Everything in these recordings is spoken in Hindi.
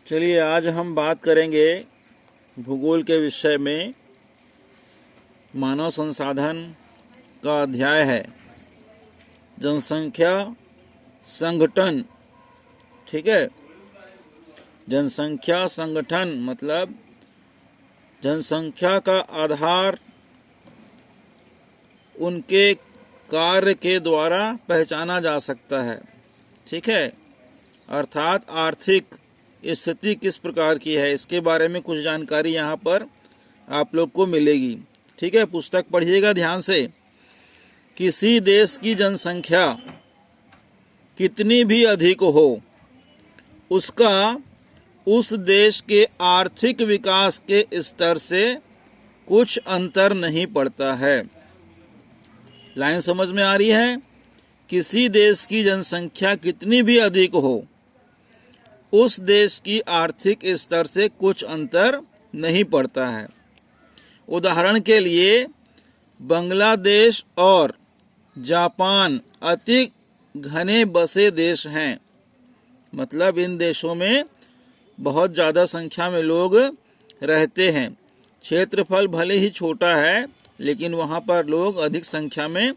चलिए आज हम बात करेंगे भूगोल के विषय में। मानव संसाधन का अध्याय है जनसंख्या संगठन। ठीक है, जनसंख्या संगठन मतलब जनसंख्या का आधार उनके कार्य के द्वारा पहचाना जा सकता है। ठीक है, अर्थात आर्थिक स्थिति किस प्रकार की है इसके बारे में कुछ जानकारी यहाँ पर आप लोग को मिलेगी। ठीक है, पुस्तक पढ़िएगा ध्यान से। किसी देश की जनसंख्या कितनी भी अधिक हो, उसका उस देश के आर्थिक विकास के स्तर से कुछ अंतर नहीं पड़ता है। लाइन समझ में आ रही है? किसी देश की जनसंख्या कितनी भी अधिक हो, उस देश की आर्थिक स्तर से कुछ अंतर नहीं पड़ता है। उदाहरण के लिए बांग्लादेश और जापान अति घने बसे देश हैं। मतलब इन देशों में बहुत ज़्यादा संख्या में लोग रहते हैं। क्षेत्रफल भले ही छोटा है लेकिन वहाँ पर लोग अधिक संख्या में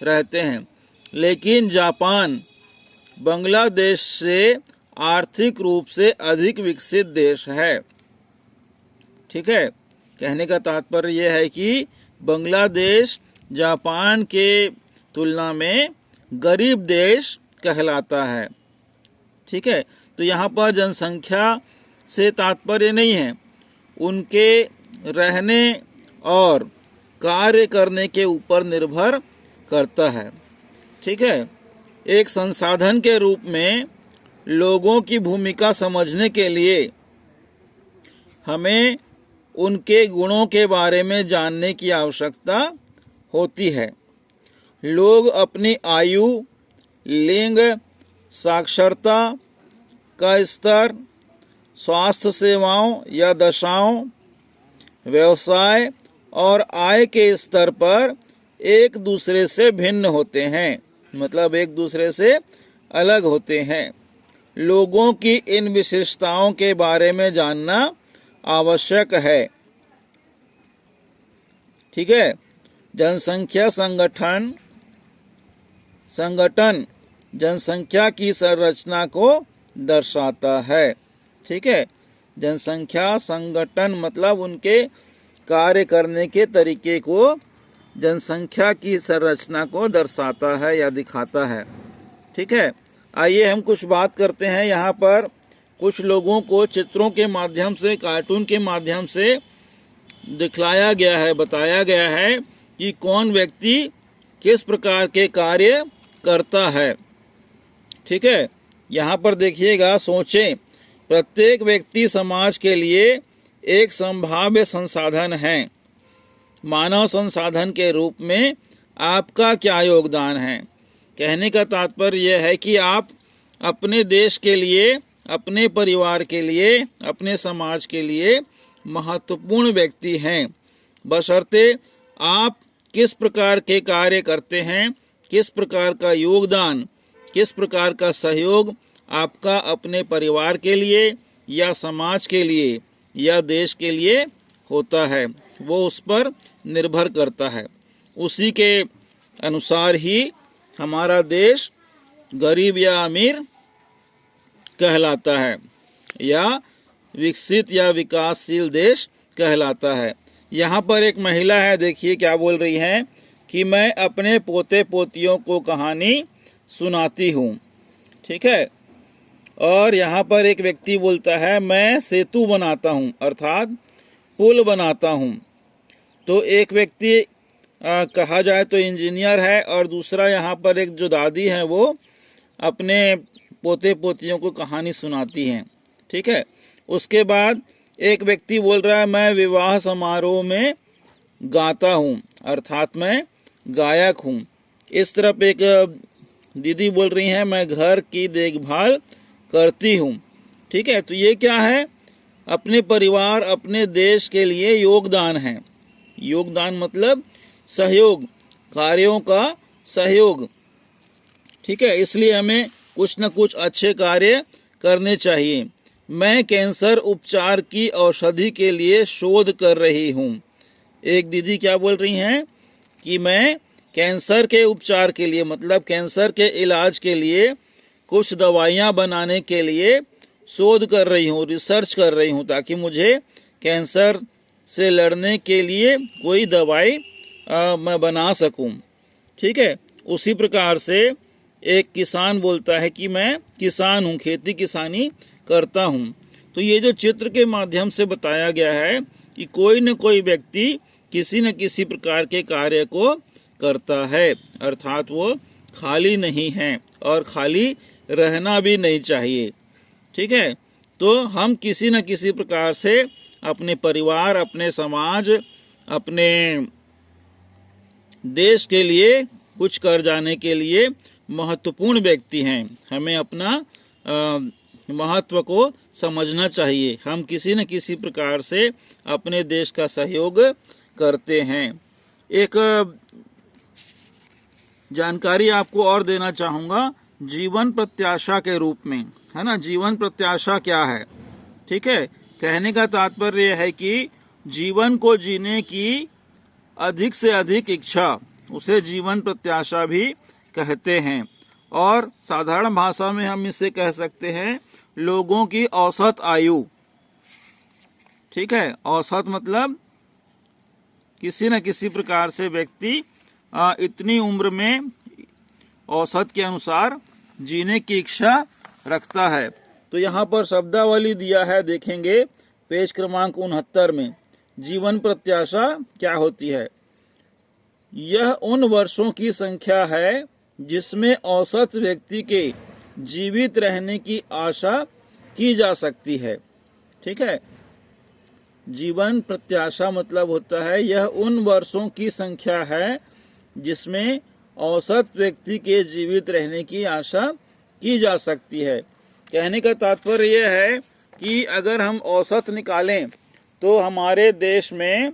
रहते हैं। लेकिन जापान बांग्लादेश से आर्थिक रूप से अधिक विकसित देश है। ठीक है, कहने का तात्पर्य यह है कि बांग्लादेश जापान के तुलना में गरीब देश कहलाता है। ठीक है, तो यहाँ पर जनसंख्या से तात्पर्य नहीं है, उनके रहने और कार्य करने के ऊपर निर्भर करता है। ठीक है, एक संसाधन के रूप में लोगों की भूमिका समझने के लिए हमें उनके गुणों के बारे में जानने की आवश्यकता होती है। लोग अपनी आयु, लिंग, साक्षरता का स्तर, स्वास्थ्य सेवाओं या दशाओं, व्यवसाय और आय के स्तर पर एक दूसरे से भिन्न होते हैं। मतलब एक दूसरे से अलग होते हैं। लोगों की इन विशेषताओं के बारे में जानना आवश्यक है। ठीक है, जनसंख्या संगठन जनसंख्या की संरचना को दर्शाता है। ठीक है, जनसंख्या संगठन मतलब उनके कार्य करने के तरीके को जनसंख्या की संरचना को दर्शाता है या दिखाता है। ठीक है, आइए हम कुछ बात करते हैं। यहाँ पर कुछ लोगों को चित्रों के माध्यम से, कार्टून के माध्यम से दिखलाया गया है, बताया गया है कि कौन व्यक्ति किस प्रकार के कार्य करता है। ठीक है, यहाँ पर देखिएगा, सोचें, प्रत्येक व्यक्ति समाज के लिए एक संभाव्य संसाधन है। मानव संसाधन के रूप में आपका क्या योगदान है? कहने का तात्पर्य यह है कि आप अपने देश के लिए, अपने परिवार के लिए, अपने समाज के लिए महत्वपूर्ण व्यक्ति हैं। बशर्ते आप किस प्रकार के कार्य करते हैं, किस प्रकार का योगदान, किस प्रकार का सहयोग आपका अपने परिवार के लिए या समाज के लिए या देश के लिए होता है, वो उस पर निर्भर करता है। उसी के अनुसार ही हमारा देश गरीब या अमीर कहलाता है या विकसित या विकासशील देश कहलाता है। यहाँ पर एक महिला है, देखिए क्या बोल रही है कि मैं अपने पोते पोतियों को कहानी सुनाती हूँ। ठीक है, और यहाँ पर एक व्यक्ति बोलता है मैं सेतु बनाता हूँ, अर्थात पुल बनाता हूँ। तो एक व्यक्ति कहा जाए तो इंजीनियर है और दूसरा यहाँ पर एक जो दादी है वो अपने पोते पोतियों को कहानी सुनाती हैं। ठीक है, उसके बाद एक व्यक्ति बोल रहा है मैं विवाह समारोह में गाता हूँ, अर्थात मैं गायक हूँ। इस तरफ एक दीदी बोल रही हैं मैं घर की देखभाल करती हूँ। ठीक है, तो ये क्या है? अपने परिवार, अपने देश के लिए योगदान है। योगदान मतलब सहयोग, कार्यों का सहयोग। ठीक है, इसलिए हमें कुछ न कुछ अच्छे कार्य करने चाहिए। मैं कैंसर उपचार की औषधि के लिए शोध कर रही हूँ। एक दीदी क्या बोल रही हैं कि मैं कैंसर के उपचार के लिए, मतलब कैंसर के इलाज के लिए कुछ दवाइयाँ बनाने के लिए शोध कर रही हूँ, रिसर्च कर रही हूँ, ताकि मुझे कैंसर से लड़ने के लिए कोई दवाई मैं बना सकूं। ठीक है। उसी प्रकार से एक किसान बोलता है कि मैं किसान हूं, खेती किसानी करता हूं। तो ये जो चित्र के माध्यम से बताया गया है कि कोई न कोई व्यक्ति किसी न किसी प्रकार के कार्य को करता है, अर्थात वो खाली नहीं है और खाली रहना भी नहीं चाहिए। ठीक है। तो हम किसी न किसी प्रकार से अपने परिवार, अपने समाज, अपने देश के लिए कुछ कर जाने के लिए महत्वपूर्ण व्यक्ति हैं। हमें अपना महत्व को समझना चाहिए। हम किसी न किसी प्रकार से अपने देश का सहयोग करते हैं। एक जानकारी आपको और देना चाहूँगा जीवन प्रत्याशा के रूप में, है ना। जीवन प्रत्याशा क्या है? ठीक है। कहने का तात्पर्य है कि जीवन को जीने की अधिक से अधिक इच्छा, उसे जीवन प्रत्याशा भी कहते हैं। और साधारण भाषा में हम इसे कह सकते हैं लोगों की औसत आयु। ठीक है। औसत मतलब किसी न किसी प्रकार से व्यक्ति इतनी उम्र में औसत के अनुसार जीने की इच्छा रखता है। तो यहाँ पर शब्दावली दिया है, देखेंगे पेज क्रमांक 69 में। जीवन प्रत्याशा क्या होती है? यह उन वर्षों की संख्या है जिसमें औसत व्यक्ति के जीवित रहने की आशा की जा सकती है। ठीक है। जीवन प्रत्याशा मतलब होता है यह उन वर्षों की संख्या है जिसमें औसत व्यक्ति के जीवित रहने की आशा की जा सकती है। कहने का तात्पर्य यह है कि अगर हम औसत निकालें तो हमारे देश में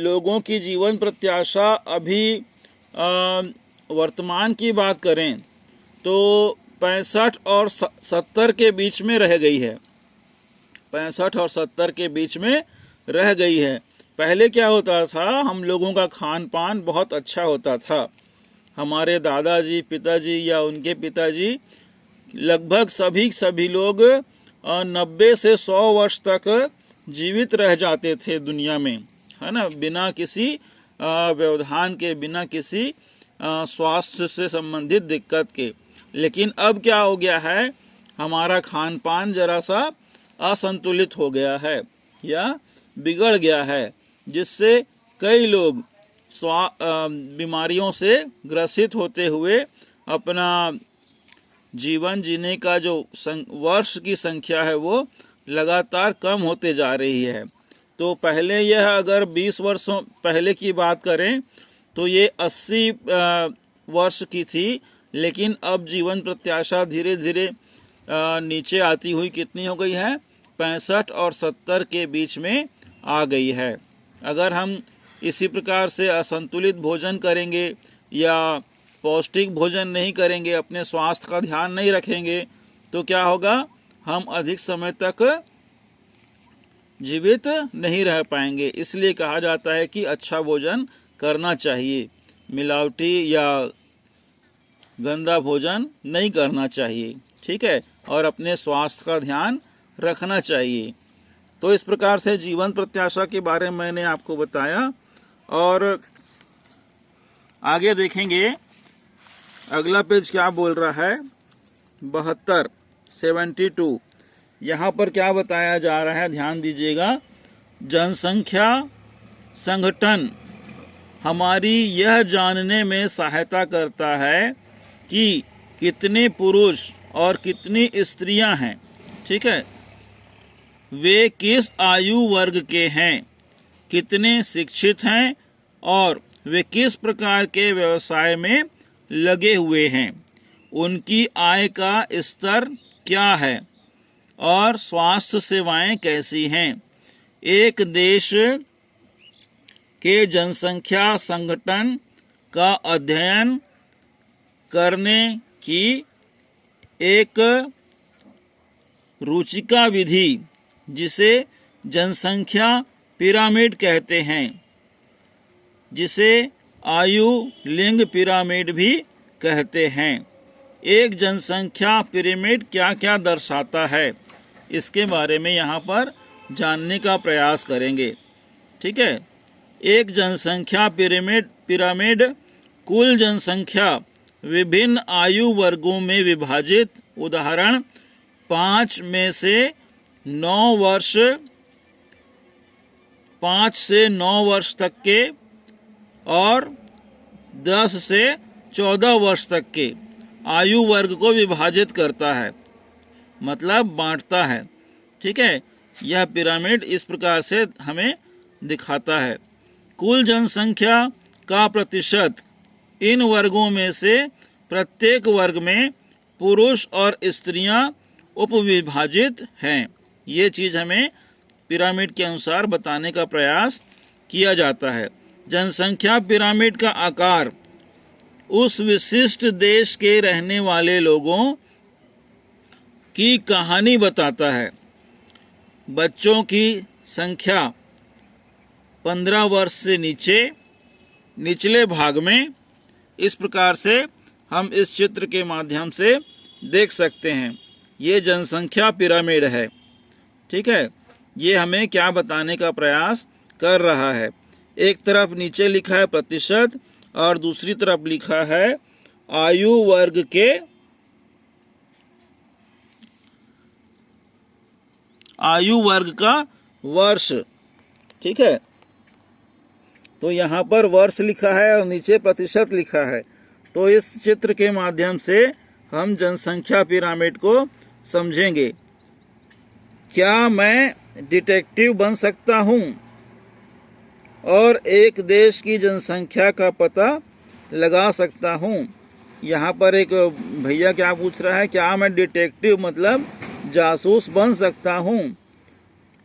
लोगों की जीवन प्रत्याशा अभी वर्तमान की बात करें तो 65 और 70 के बीच में रह गई है। 65 और 70 के बीच में रह गई है। पहले क्या होता था, हम लोगों का खान पान बहुत अच्छा होता था। हमारे दादाजी, पिताजी या उनके पिताजी, लगभग सभी लोग 90 से 100 वर्ष तक जीवित रह जाते थे दुनिया में, है ना, बिना किसी व्यवधान के, बिना किसी स्वास्थ्य से संबंधित दिक्कत के। लेकिन अब क्या हो गया है, हमारा खान पान जरा सा असंतुलित हो गया है या बिगड़ गया है, जिससे कई लोग बीमारियों से ग्रसित होते हुए अपना जीवन जीने का जो वर्ष की संख्या है वो लगातार कम होते जा रही है। तो पहले यह अगर 20 वर्षों पहले की बात करें तो ये 80 वर्ष की थी, लेकिन अब जीवन प्रत्याशा धीरे धीरे नीचे आती हुई कितनी हो गई है, 65 और 70 के बीच में आ गई है। अगर हम इसी प्रकार से असंतुलित भोजन करेंगे या पौष्टिक भोजन नहीं करेंगे, अपने स्वास्थ्य का ध्यान नहीं रखेंगे, तो क्या होगा, हम अधिक समय तक जीवित नहीं रह पाएंगे। इसलिए कहा जाता है कि अच्छा भोजन करना चाहिए, मिलावटी या गंदा भोजन नहीं करना चाहिए। ठीक है। और अपने स्वास्थ्य का ध्यान रखना चाहिए। तो इस प्रकार से जीवन प्रत्याशा के बारे में मैंने आपको बताया। और आगे देखेंगे अगला पेज क्या बोल रहा है, 72 यहाँ पर क्या बताया जा रहा है, ध्यान दीजिएगा। जनसंख्या संगठन हमारी यह जानने में सहायता करता है कि कितने पुरुष और कितनी स्त्रियां हैं। ठीक है। वे किस आयु वर्ग के हैं, कितने शिक्षित हैं और वे किस प्रकार के व्यवसाय में लगे हुए हैं, उनकी आय का स्तर क्या है और स्वास्थ्य सेवाएं कैसी हैं। एक देश के जनसंख्या संगठन का अध्ययन करने की एक रुचिका विधि, जिसे जनसंख्या पिरामिड कहते हैं, जिसे आयु लिंग पिरामिड भी कहते हैं। एक जनसंख्या पिरामिड क्या क्या दर्शाता है, इसके बारे में यहाँ पर जानने का प्रयास करेंगे। ठीक है। एक जनसंख्या पिरामिड कुल जनसंख्या विभिन्न आयु वर्गों में विभाजित, उदाहरण 5 में से 9 वर्ष 5 से 9 वर्ष तक के और 10 से 14 वर्ष तक के आयु वर्ग को विभाजित करता है, मतलब बांटता है। ठीक है। यह पिरामिड इस प्रकार से हमें दिखाता है। कुल जनसंख्या का प्रतिशत इन वर्गों में से प्रत्येक वर्ग में पुरुष और स्त्रियां उपविभाजित हैं। ये चीज हमें पिरामिड के अनुसार बताने का प्रयास किया जाता है। जनसंख्या पिरामिड का आकार उस विशिष्ट देश के रहने वाले लोगों की कहानी बताता है। बच्चों की संख्या 15 वर्ष से निचले भाग में, इस प्रकार से हम इस चित्र के माध्यम से देख सकते हैं। ये जनसंख्या पिरामिड है। ठीक है। ये हमें क्या बताने का प्रयास कर रहा है, एक तरफ नीचे लिखा है प्रतिशत और दूसरी तरफ लिखा है आयु वर्ग के आयु वर्ग का वर्ष। ठीक है। तो यहाँ पर वर्ष लिखा है और नीचे प्रतिशत लिखा है। तो इस चित्र के माध्यम से हम जनसंख्या पिरामिड को समझेंगे। क्या मैं डिटेक्टिव बन सकता हूँ और एक देश की जनसंख्या का पता लगा सकता हूँ? यहाँ पर एक भैया क्या पूछ रहा है, क्या मैं डिटेक्टिव मतलब जासूस बन सकता हूँ?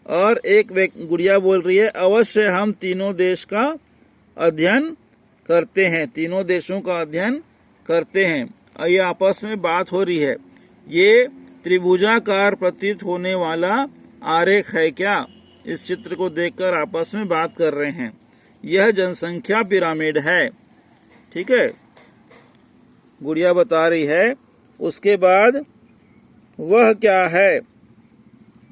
और एक गुड़िया बोल रही है, अवश्य हम तीनों देश का अध्ययन करते हैं, तीनों देशों का अध्ययन करते हैं। और ये आपस में बात हो रही है। ये त्रिभुजाकार प्रतीत होने वाला आरेख है क्या? इस चित्र को देखकर आपस में बात कर रहे हैं। यह जनसंख्या पिरामिड है। ठीक है, गुड़िया बता रही है। उसके बाद वह क्या है?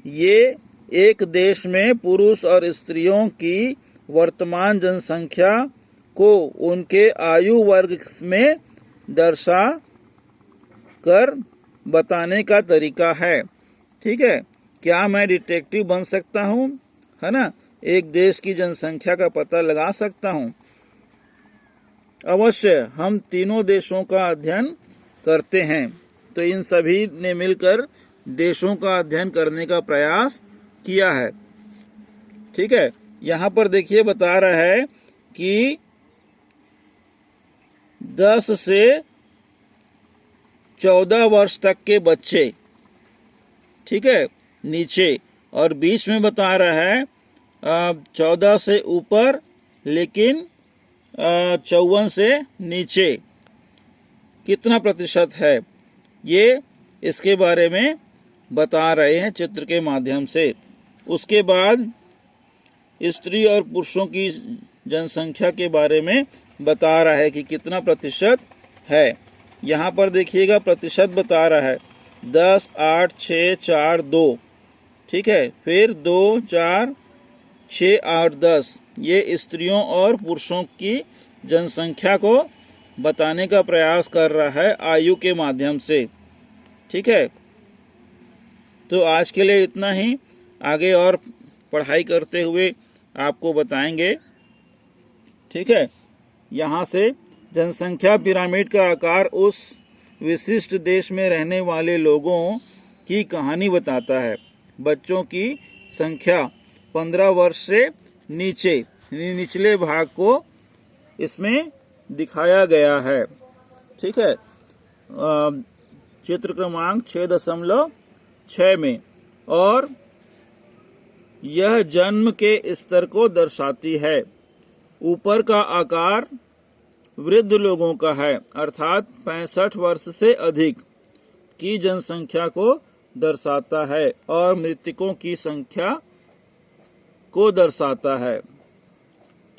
ये एक देश में पुरुष और स्त्रियों की वर्तमान जनसंख्या को उनके आयु वर्ग में दर्शा कर बताने का तरीका है। ठीक है, क्या मैं डिटेक्टिव बन सकता हूँ, है ना? एक देश की जनसंख्या का पता लगा सकता हूँ। अवश्य हम तीनों देशों का अध्ययन करते हैं। तो इन सभी ने मिलकर देशों का अध्ययन करने का प्रयास किया है। ठीक है, यहाँ पर देखिए बता रहा है कि 10 से 14 वर्ष तक के बच्चे, ठीक है, नीचे, और बीच में बता रहा है 14 से ऊपर लेकिन 54 से नीचे कितना प्रतिशत है, ये इसके बारे में बता रहे हैं चित्र के माध्यम से। उसके बाद स्त्री और पुरुषों की जनसंख्या के बारे में बता रहा है कि कितना प्रतिशत है। यहाँ पर देखिएगा प्रतिशत बता रहा है 10, 8, 6, 4, 2। ठीक है, फिर 2, 4, 6, 8, 10। ये स्त्रियों और पुरुषों की जनसंख्या को बताने का प्रयास कर रहा है आयु के माध्यम से। ठीक है, तो आज के लिए इतना ही। आगे और पढ़ाई करते हुए आपको बताएंगे। ठीक है, यहाँ से जनसंख्या पिरामिड का आकार उस विशिष्ट देश में रहने वाले लोगों की कहानी बताता है। बच्चों की संख्या 15 वर्ष से निचले भाग को इसमें दिखाया गया है। ठीक है, चित्र क्रमांक 6.6 में, और यह जन्म के स्तर को दर्शाती है। ऊपर का आकार वृद्ध लोगों का है, अर्थात 65 वर्ष से अधिक की जनसंख्या को दर्शाता है और मृतकों की संख्या को दर्शाता है।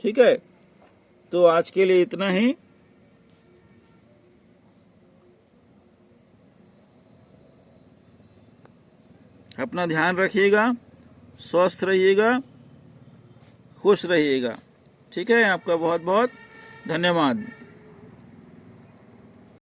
ठीक है, तो आज के लिए इतना ही। अपना ध्यान रखिएगा, स्वस्थ रहिएगा, खुश रहिएगा। ठीक है, आपका बहुत बहुत धन्यवाद।